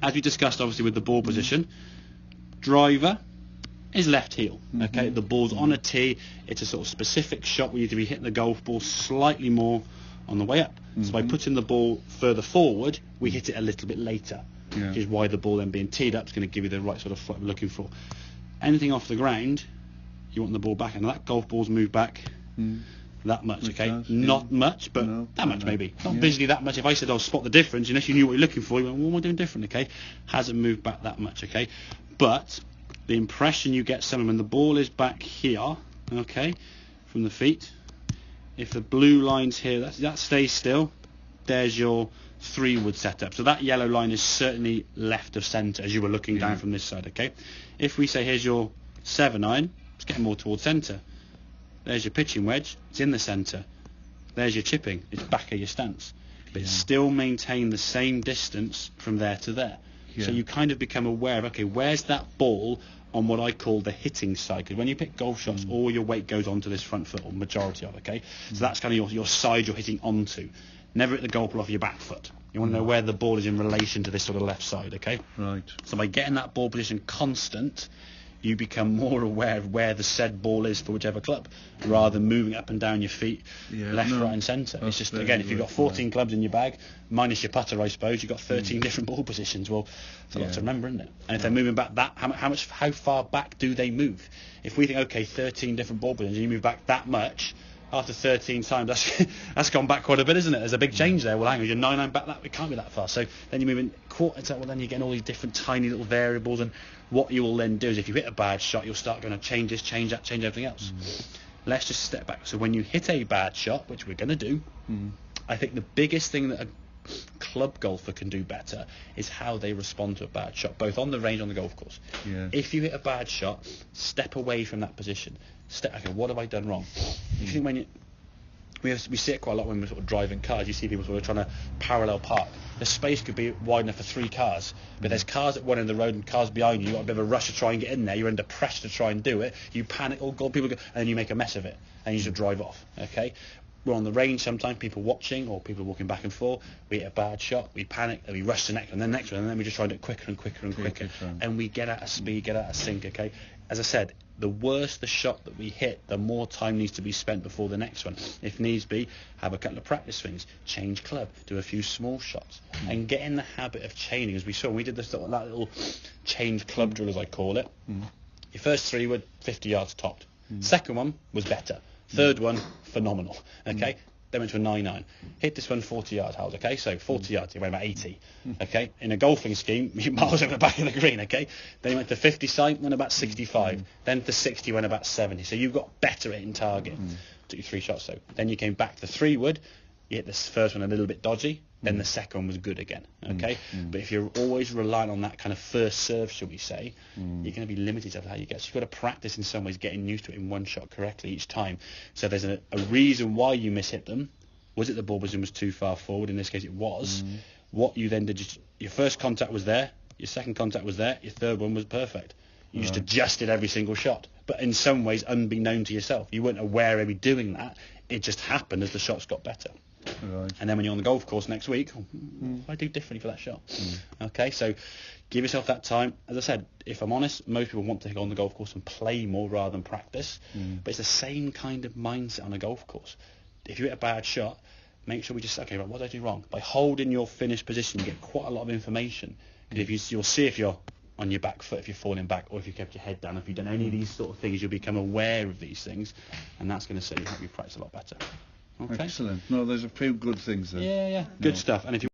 as we discussed, obviously, with the ball position, driver is left heel. Okay, the ball's on a tee. It's a sort of specific shot where you need to be hitting the golf ball slightly more on the way up. So by putting the ball further forward, we hit it a little bit later, which is why the ball then being teed up is going to give you the right sort of flight we're looking for. Anything off the ground, you want the ball back, and that golf ball's moved back that much, okay? Not much, but that much maybe. Not visually that much. If I said I'll spot the difference, unless you knew what you're looking for, you went, what am I doing different, okay? Hasn't moved back that much, okay? But the impression you get when the ball is back here, okay, from the feet, if the blue line's here, that stays still, there's your 3-wood setup. So that yellow line is certainly left of centre as you were looking down from this side, okay? If we say here's your 7-iron, it's getting more towards centre. There's your pitching wedge, it's in the centre. There's your chipping, it's back of your stance. But still maintain the same distance from there to there. So you kind of become aware of, okay, where's that ball on what I call the hitting side? Because when you pick golf shots, all your weight goes onto this front foot, or majority of it, okay? So that's kind of your side you're hitting onto. Never hit the golf ball off your back foot. You want to know where the ball is in relation to this sort of left side, okay? Right. So by getting that ball position constant, you become more aware of where the said ball is for whichever club, rather than moving up and down your feet, left, right and centre. It's just, again, if you've got 14 clubs in your bag, minus your putter, I suppose, you've got 13 different ball positions. Well, it's a lot to remember, isn't it? And if they're moving back that, how far back do they move? If we think, okay, 13 different ball positions, and you move back that much, after 13 times, that's gone back quite a bit, isn't it? There's a big change there. Well, hang on, you're 9-9 back, it can't be that far. So then you move in quarters, well, then you're getting all these different tiny little variables, and what you will then do is if you hit a bad shot, you'll start going to change this, change that, change everything else. Let's just step back. So when you hit a bad shot, which we're going to do, I think the biggest thing that a club golfer can do better is how they respond to a bad shot, both on the range and on the golf course. If you hit a bad shot, step away from that position. Okay, what have I done wrong? If you think when we see it quite a lot when we're sort of driving cars, you see people sort of trying to parallel park. The space could be wide enough for 3 cars, but there's cars at one end of the road and cars behind you. You've got a bit of a rush to try and get in there. You're under pressure to try and do it. You panic, oh God, people go, and then you make a mess of it, and you just drive off, okay? We're on the range sometimes, people watching or people walking back and forth, we hit a bad shot, we panic, and we rush to the next one, and then the next one, and then we just try and do it quicker and quicker and quicker, and we get out of speed, get out of sync, okay? As I said, the worse the shot that we hit, the more time needs to be spent before the next one. If needs be, have a couple of practice swings, change club, do a few small shots, and get in the habit of chaining, as we saw when we did this that little change club drill, as I call it. Your first 3 were 50 yards topped. Second one was better. Third one, phenomenal. Okay, then went to a 9-9. Hit this one 40 yards, Howard. Okay, so 40 yards, you went about 80. Okay, in a golfing scheme, you miles over the back of the green. Okay, then you went to 50 side, went about 65. Then to 60, went about 70. So you got better at hitting target. Took you 3 shots though. Then you came back to 3-wood. You hit this first one a little bit dodgy. Then the second one was good again, okay? But if you're always relying on that kind of first serve, shall we say, you're going to be limited to how you get. So you've got to practice in some ways getting used to it in one shot correctly each time. So there's a reason why you mishit them. Was it the ball position was too far forward? In this case, it was. What you then did, your first contact was there, your second contact was there, your third one was perfect. You just adjusted every single shot. But in some ways, unbeknown to yourself. You weren't aware of you doing that. It just happened as the shots got better. Right. And then when you're on the golf course next week, I do differently for that shot. Okay, so give yourself that time. As I said, if I'm honest, most people want to go on the golf course and play more rather than practice. But it's the same kind of mindset on a golf course. If you hit a bad shot, make sure we just, okay, right, what did I do wrong? By holding your finished position, you get quite a lot of information. Because you'll see if you're on your back foot, if you're falling back, or if you kept your head down. If you've done any of these sort of things, you'll become aware of these things, and that's going to certainly help you practice a lot better. Okay. Excellent. No, there's a few good things there. Yeah. Good stuff. And if you